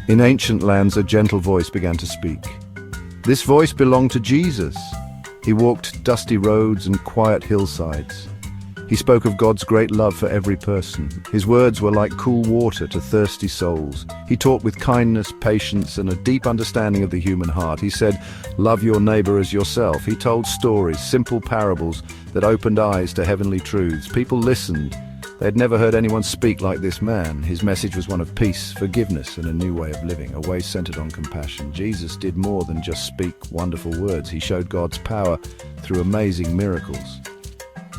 In ancient lands, a gentle voice began to speak. This voice belonged to Jesus. He walked dusty roads and quiet hillsides. He spoke of God's great love for every person. His words were like cool water to thirsty souls. He taught with kindness, patience, and a deep understanding of the human heart. He said, "Love your neighbor as yourself." He told stories, simple parables that opened eyes to heavenly truths. People listened. They had never heard anyone speak like this man. His message was one of peace, forgiveness, and a new way of living, a way centered on compassion. Jesus did more than just speak wonderful words. He showed God's power through amazing miracles.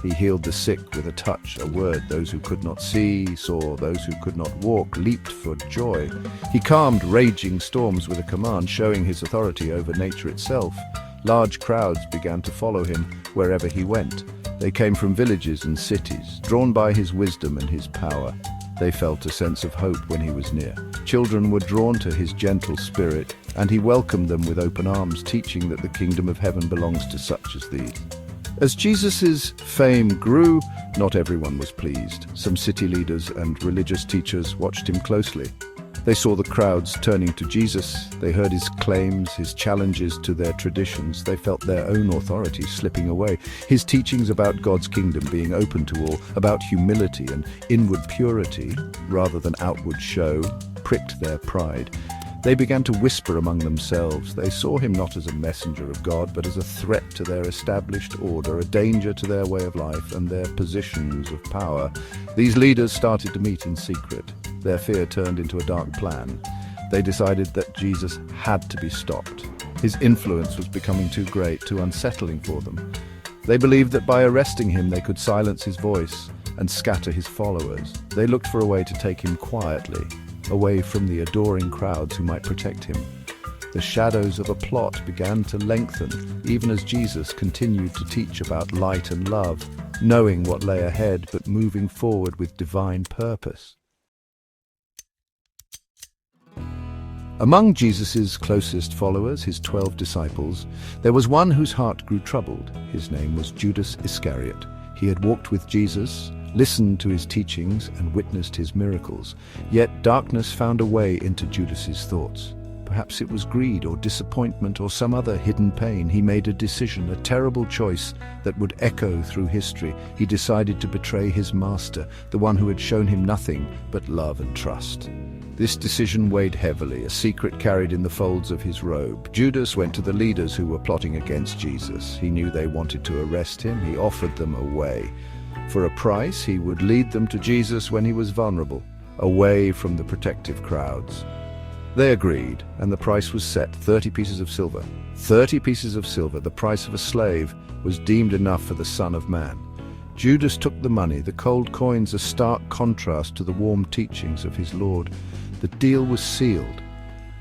He healed the sick with a touch, a word. Those who could not see saw, those who could not walk leaped for joy. He calmed raging storms with a command, showing his authority over nature itself. Large crowds began to follow him wherever he went. They came from villages and cities, drawn by his wisdom and his power. They felt a sense of hope when he was near. Children were drawn to his gentle spirit, and he welcomed them with open arms, teaching that the kingdom of heaven belongs to such as these. As Jesus' fame grew, not everyone was pleased. Some city leaders and religious teachers watched him closely. They saw the crowds turning to Jesus. They heard his claims, his challenges to their traditions. They felt their own authority slipping away. His teachings about God's kingdom being open to all, about humility and inward purity rather than outward show, pricked their pride. They began to whisper among themselves. They saw him not as a messenger of God, but as a threat to their established order, a danger to their way of life and their positions of power. These leaders started to meet in secret. Their fear turned into a dark plan. They decided that Jesus had to be stopped. His influence was becoming too great, too unsettling for them. They believed that by arresting him they could silence his voice and scatter his followers. They looked for a way to take him quietly, away from the adoring crowds who might protect him. The shadows of a plot began to lengthen, even as Jesus continued to teach about light and love, knowing what lay ahead but moving forward with divine purpose. Among Jesus' closest followers, his 12 disciples, there was one whose heart grew troubled. His name was Judas Iscariot. He had walked with Jesus, listened to his teachings, and witnessed his miracles. Yet darkness found a way into Judas's thoughts. Perhaps it was greed or disappointment or some other hidden pain. He made a decision, a terrible choice that would echo through history. He decided to betray his master, the one who had shown him nothing but love and trust. This decision weighed heavily, a secret carried in the folds of his robe. Judas went to the leaders who were plotting against Jesus. He knew they wanted to arrest him. He offered them a way. For a price, he would lead them to Jesus when he was vulnerable, away from the protective crowds. They agreed, and the price was set, 30 pieces of silver. 30 pieces of silver, the price of a slave, was deemed enough for the Son of Man. Judas took the money, the cold coins a stark contrast to the warm teachings of his Lord. The deal was sealed,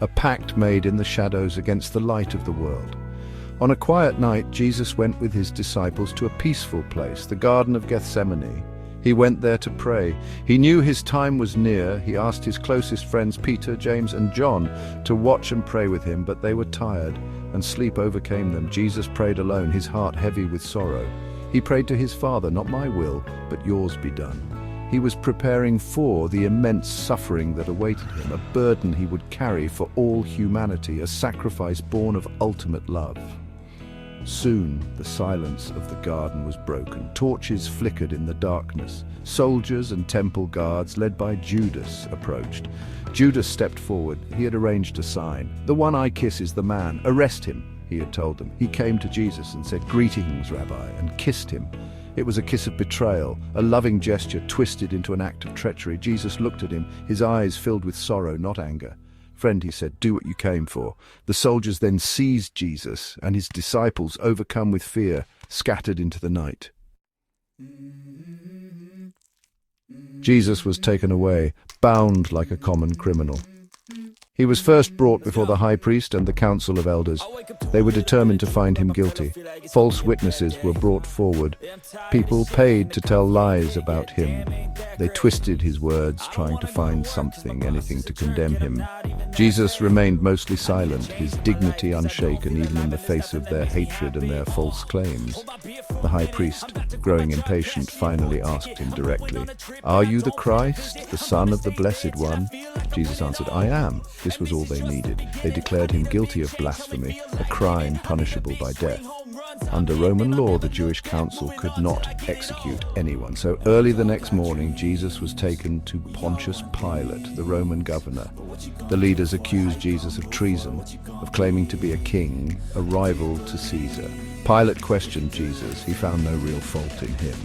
a pact made in the shadows against the light of the world. On a quiet night, Jesus went with his disciples to a peaceful place, the Garden of Gethsemane. He went there to pray. He knew his time was near. He asked his closest friends, Peter, James, and John, to watch and pray with him, but they were tired, and sleep overcame them. Jesus prayed alone, his heart heavy with sorrow. He prayed to his Father, "Not my will, but yours be done." He was preparing for the immense suffering that awaited him, a burden he would carry for all humanity, a sacrifice born of ultimate love. Soon, the silence of the garden was broken. Torches flickered in the darkness. Soldiers and temple guards, led by Judas, approached. Judas stepped forward. He had arranged a sign. "The one I kiss is the man. Arrest him," he had told them. He came to Jesus and said, "Greetings, Rabbi," and kissed him. It was a kiss of betrayal, a loving gesture twisted into an act of treachery. Jesus looked at him, his eyes filled with sorrow, not anger. "Friend," he said, "do what you came for." The soldiers then seized Jesus, and his disciples, overcome with fear, scattered into the night. Jesus was taken away, bound like a common criminal. He was first brought before the high priest and the council of elders. They were determined to find him guilty. False witnesses were brought forward. People paid to tell lies about him. They twisted his words, trying to find something, anything to condemn him. Jesus remained mostly silent, his dignity unshaken even in the face of their hatred and their false claims. The high priest, growing impatient, finally asked him directly, "Are you the Christ, the Son of the Blessed One?" Jesus answered, "I am." This was all they needed. They declared him guilty of blasphemy, a crime punishable by death. Under Roman law, the Jewish council could not execute anyone. So early the next morning, Jesus was taken to Pontius Pilate, the Roman governor. The leaders accused Jesus of treason, of claiming to be a king, a rival to Caesar. Pilate questioned Jesus. He found no real fault in him.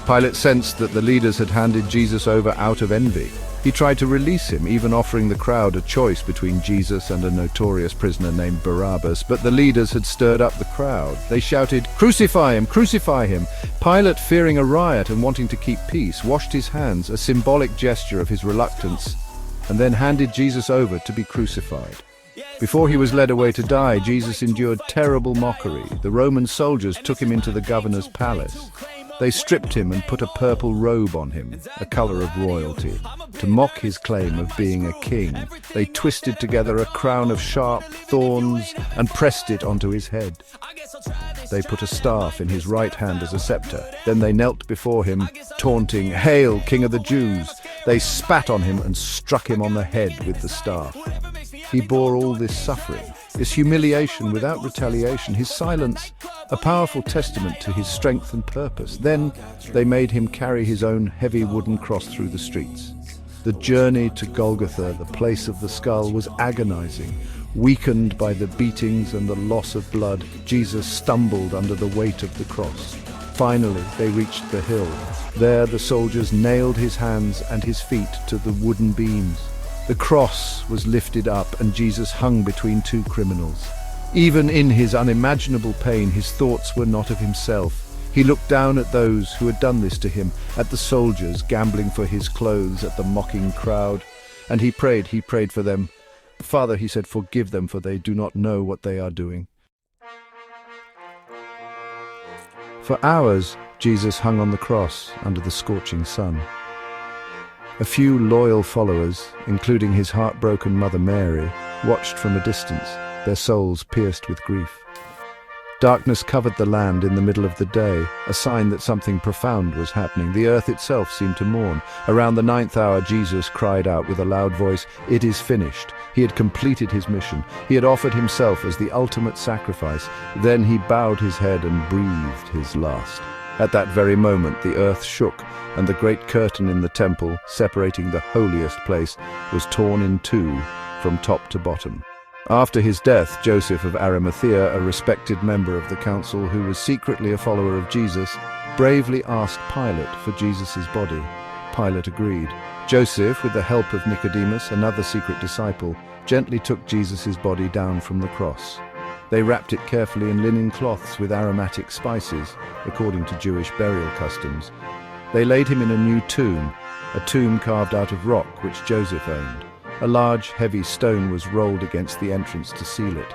Pilate sensed that the leaders had handed Jesus over out of envy. He tried to release him, even offering the crowd a choice between Jesus and a notorious prisoner named Barabbas, but the leaders had stirred up the crowd. They shouted, "Crucify him! Crucify him!" Pilate, fearing a riot and wanting to keep peace, washed his hands, a symbolic gesture of his reluctance, and then handed Jesus over to be crucified. Before he was led away to die, Jesus endured terrible mockery. The Roman soldiers took him into the governor's palace. They stripped him and put a purple robe on him, a color of royalty. To mock his claim of being a king, they twisted together a crown of sharp thorns and pressed it onto his head. They put a staff in his right hand as a scepter. Then they knelt before him, taunting, "Hail, King of the Jews!" They spat on him and struck him on the head with the staff. He bore all this suffering, this humiliation without retaliation, his silence a powerful testament to his strength and purpose. Then they made him carry his own heavy wooden cross through the streets. The journey to Golgotha, the place of the skull, was agonizing. Weakened by the beatings and the loss of blood, Jesus stumbled under the weight of the cross. Finally, they reached the hill. There the soldiers nailed his hands and his feet to the wooden beams. The cross was lifted up and Jesus hung between two criminals. Even in his unimaginable pain, his thoughts were not of himself. He looked down at those who had done this to him, at the soldiers gambling for his clothes, at the mocking crowd, and he prayed for them. "Father," he said, "forgive them, for they do not know what they are doing." For hours, Jesus hung on the cross under the scorching sun. A few loyal followers, including his heartbroken mother Mary, watched from a distance, their souls pierced with grief. Darkness covered the land in the middle of the day, a sign that something profound was happening. The earth itself seemed to mourn. Around the 9th hour, Jesus cried out with a loud voice, "It is finished." He had completed his mission. He had offered himself as the ultimate sacrifice. Then he bowed his head and breathed his last. At that very moment, the earth shook, and the great curtain in the temple, separating the holiest place, was torn in two from top to bottom. After his death, Joseph of Arimathea, a respected member of the council who was secretly a follower of Jesus, bravely asked Pilate for Jesus' body. Pilate agreed. Joseph, with the help of Nicodemus, another secret disciple, gently took Jesus' body down from the cross. They wrapped it carefully in linen cloths with aromatic spices, according to Jewish burial customs. They laid him in a new tomb, a tomb carved out of rock which Joseph owned. A large, heavy stone was rolled against the entrance to seal it.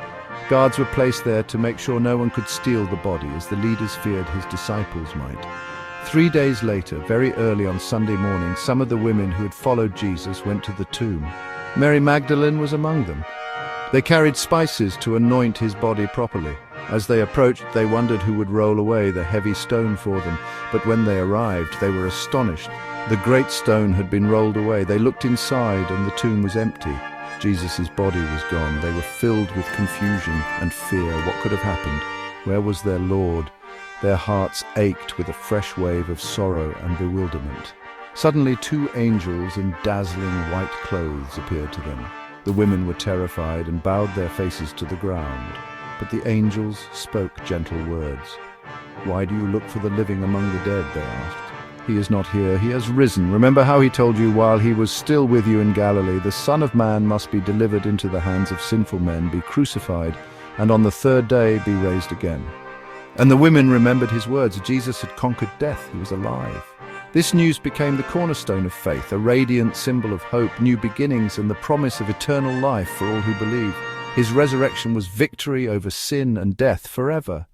Guards were placed there to make sure no one could steal the body, as the leaders feared his disciples might. 3 days later, very early on Sunday morning, some of the women who had followed Jesus went to the tomb. Mary Magdalene was among them. They carried spices to anoint his body properly. As they approached, they wondered who would roll away the heavy stone for them, but when they arrived, they were astonished. The great stone had been rolled away. They looked inside, and the tomb was empty. Jesus' body was gone. They were filled with confusion and fear. What could have happened? Where was their Lord? Their hearts ached with a fresh wave of sorrow and bewilderment. Suddenly, 2 angels in dazzling white clothes appeared to them. The women were terrified and bowed their faces to the ground. But the angels spoke gentle words. "Why do you look for the living among the dead?" they asked. "He is not here, he has risen. Remember how he told you while he was still with you in Galilee, the Son of Man must be delivered into the hands of sinful men, be crucified, and on the 3rd day be raised again." And the women remembered his words. Jesus had conquered death. He was alive. This news became the cornerstone of faith, a radiant symbol of hope, new beginnings, and the promise of eternal life for all who believe. His resurrection was victory over sin and death forever.